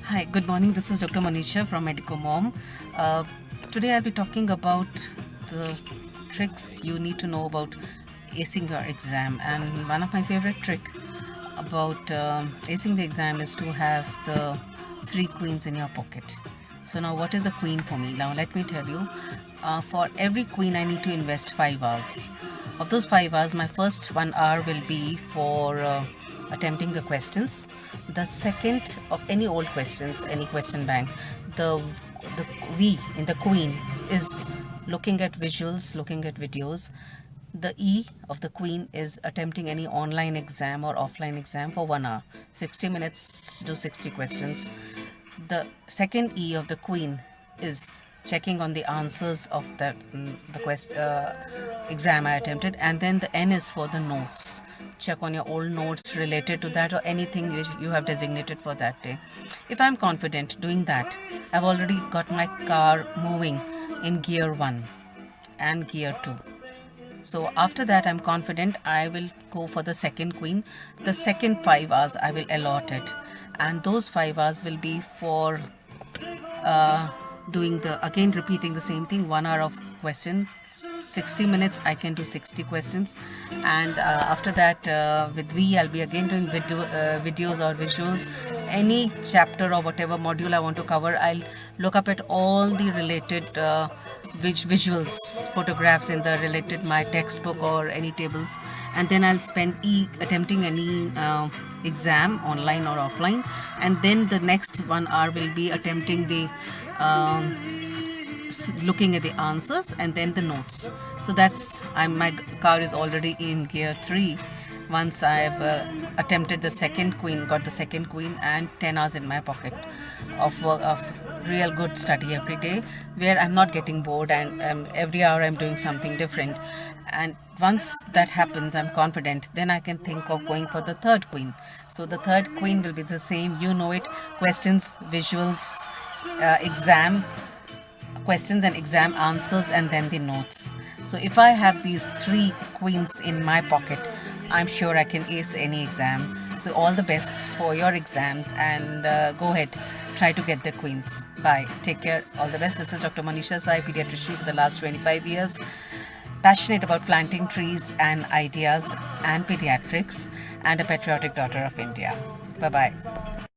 Hi, good morning. This is Dr. Manisha from Medico Mom. Uh, Today I'll be talking about the tricks you need to know about acing your exam. And one of my favorite trick about acing the exam is to have the three queens in your pocket. So now, what is the queen for me? Now, let me tell you. For every queen, I need to invest 5 hours. Of those 5 hours, my first 1 hour will be for attempting the questions. The second of any old questions, any question bank, the the V in the queen is looking at visuals, looking at videos. The E of the queen is attempting any online exam or offline exam for 1 hour. 60 minutes do 60 questions. The second E of the queen is checking on the answers of that exam I attempted, and then the N is for the notes. Check on your old notes related to that or anything you have designated for that day. If I'm confident doing that, I've already got my car moving in gear 1 and gear 2. So after that, I'm confident I will go for the second queen. The second 5 hours I will allot it, and those 5 hours will be for doing the again repeating the same thing. 1 hour of question, 60 minutes I can do 60 questions, and after that with V I'll be again doing videos or visuals. Any chapter or whatever module I want to cover, I'll look up at all the related visuals, photographs in the related my textbook or any tables, and then I'll spend attempting any exam online or offline, and then the next 1 hour will be attempting the looking at the answers and then the notes. So that's my car is already in gear 3 once I've attempted the second queen, got the second queen, and 10 hours in my pocket of work, of real good study every day, where I'm not getting bored, and every hour I'm doing something different. And once that happens, I'm confident, then I can think of going for the third queen. So the third queen will be the same, you know it: questions, visuals, exam questions and exam answers, and then the notes. So if I have these three queens in my pocket, I'm sure I can ace any exam. So all the best for your exams, and go ahead, try to get the queens. Bye. Take care. All the best. This is Dr. Manisha Sai, pediatrician for the last 25 years. Passionate about planting trees and ideas and pediatrics, and a patriotic daughter of India. Bye bye.